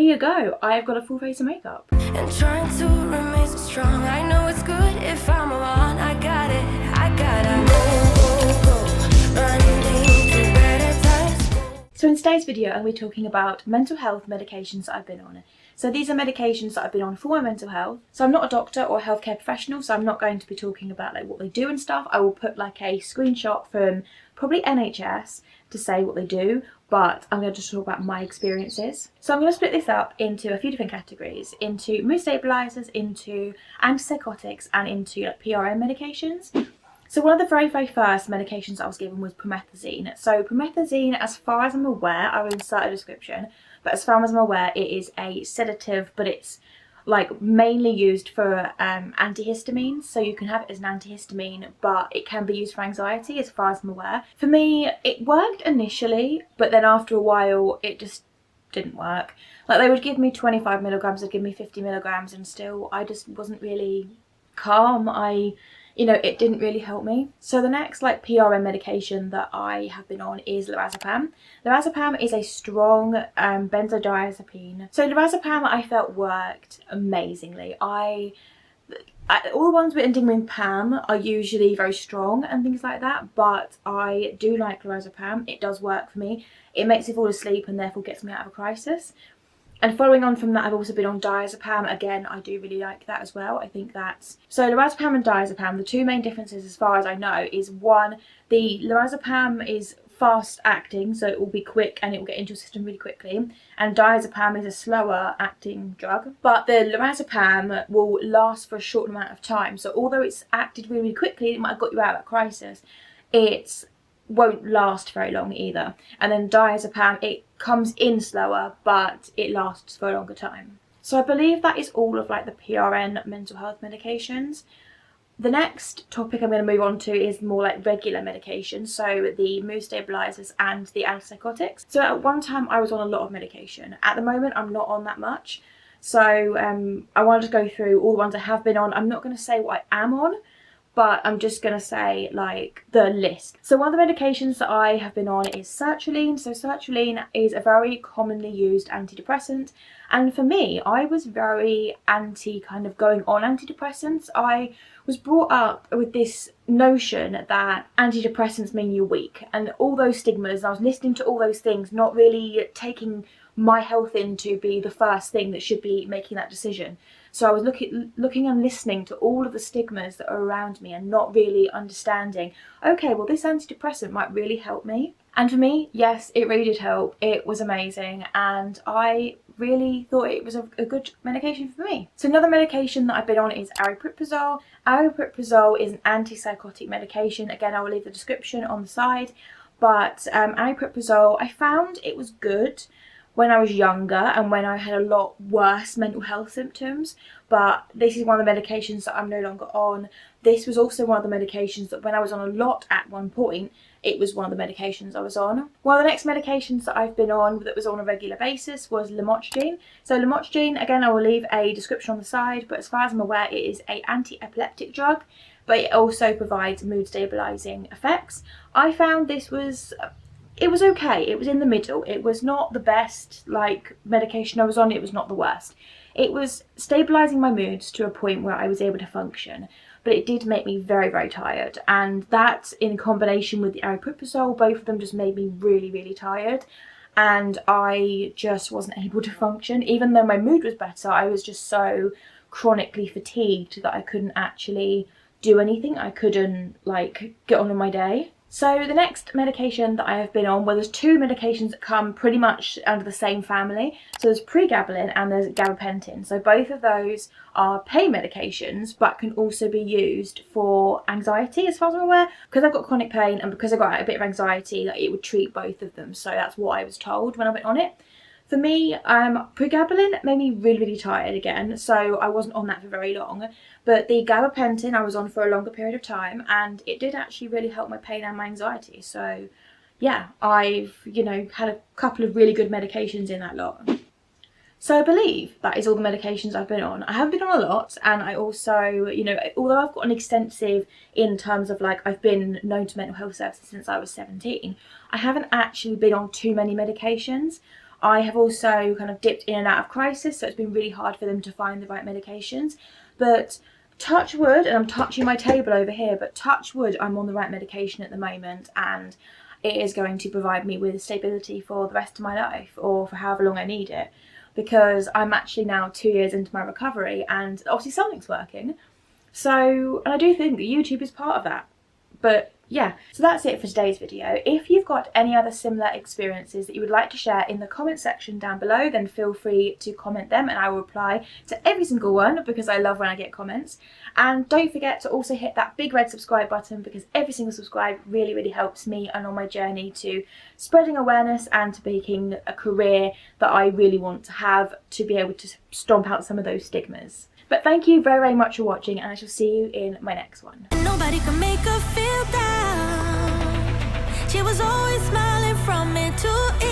you go, I've got a full face of makeup. And trying to remain so strong. I know it's good if I'm alone. I got it, I gotta go, running to better times. So in today's video, I'm going to be talking about mental health medications that I've been on. So these are medications that I've been on for my mental health. So I'm not a doctor or a healthcare professional, so I'm not going to be talking about like what they do and stuff. I will put like a screenshot from probably NHS to say what they do, but I'm going to just talk about my experiences. So I'm going to split this up into a few different categories, into mood stabilizers, into antipsychotics, and into like PRN medications. So one of the very first medications I was given was Promethazine. So Promethazine, as far as I'm aware, I will insert a description, but as far as I'm aware, it is a sedative, but it's like mainly used for antihistamines. So you can have it as an antihistamine, but it can be used for anxiety, as far as I'm aware. For me, it worked initially, but then after a while, it just didn't work. Like they would give me 25 milligrams, they'd give me 50 milligrams, and still I just wasn't really calm. It didn't really help me. So the next like PRN medication that I have been on is Lorazepam. Lorazepam is a strong benzodiazepine. So Lorazepam I felt worked amazingly. All the ones ending with Pam are usually very strong and things like that, but I do like Lorazepam. It does work for me. It makes me fall asleep and therefore gets me out of a crisis. And following on from that, I've also been on Diazepam. Again, I do really like that as well. I think that's... So Lorazepam and Diazepam, the two main differences as far as I know is one, the Lorazepam is fast acting, so it will be quick and it will get into your system really quickly. And Diazepam is a slower acting drug. But the Lorazepam will last for a short amount of time. So although it's acted really, really quickly, it might have got you out of a crisis, it won't last very long either. And then Diazepam, it comes in slower, but it lasts for a longer time. So I believe that is all of like the PRN mental health medications. The next topic I'm going to move on to is more like regular medications, so the mood stabilizers and the antipsychotics. So at one time I was on a lot of medication. At the moment I'm not on that much. So I wanted to go through all the ones I have been on. I'm not going to say what I am on, but I'm just going to say like the list. So one of the medications that I have been on is Sertraline. So Sertraline is a very commonly used antidepressant. And for me, I was very anti kind of going on antidepressants. I was brought up with this notion that antidepressants mean you're weak and all those stigmas. I was listening to all those things, not really taking my health in to be the first thing that should be making that decision. So I was looking and listening to all of the stigmas that are around me and not really understanding, okay, well this antidepressant might really help me. And for me, yes, it really did help. It was amazing and I really thought it was a good medication for me. So another medication that I've been on is Aripiprazole. Aripiprazole is an antipsychotic medication. Again, I will leave the description on the side. But Aripiprazole, I found it was good when I was younger and when I had a lot worse mental health symptoms, but this is one of the medications that I'm no longer on. This was also one of the medications that when I was on a lot at one point, it was one of the medications I was on. One of the next medications that I've been on that was on a regular basis was Lamotrigine. So Lamotrigine, again, I will leave a description on the side, but as far as I'm aware, it is an anti-epileptic drug, but it also provides mood stabilizing effects. I found this was... It was okay, it was in the middle. It was not the best like medication I was on, it was not the worst. It was stabilising my moods to a point where I was able to function, but it did make me very, very tired. And that in combination with the Aripiprazole, both of them just made me really, really tired. And I just wasn't able to function. Even though my mood was better, I was just so chronically fatigued that I couldn't actually do anything. I couldn't like get on with my day. So the next medication that I have been on, well, there's two medications that come pretty much under the same family. So there's Pregabalin and there's Gabapentin. So both of those are pain medications, but can also be used for anxiety, as far as I'm aware. Because I've got chronic pain and because I got a bit of anxiety, like, it would treat both of them. So that's what I was told when I went on it. For me, Pregabalin made me really, really tired again, so I wasn't on that for very long. But the Gabapentin I was on for a longer period of time, and it did actually really help my pain and my anxiety. So yeah, I've, had a couple of really good medications in that lot. So I believe that is all the medications I've been on. I have been on a lot, and I also, although I've got an extensive in terms of like I've been known to mental health services since I was 17, I haven't actually been on too many medications. I have also kind of dipped in and out of crisis, so it's been really hard for them to find the right medications. But touch wood, and I'm touching my table over here, but touch wood, I'm on the right medication at the moment, and it is going to provide me with stability for the rest of my life, or for however long I need it, because I'm actually now 2 years into my recovery, and obviously something's working. So, and I do think that YouTube is part of that. But yeah, so that's it for today's video. If you've got any other similar experiences that you would like to share in the comment section down below, then feel free to comment them and I will reply to every single one, because I love when I get comments. And don't forget to also hit that big red subscribe button, because every single subscribe really, really helps me and on my journey to spreading awareness and to making a career that I really want to have, to be able to stomp out some of those stigmas. But thank you very, very much for watching, and I shall see you in my next one. Nobody can make her feel down. She was always smiling from ear to ear.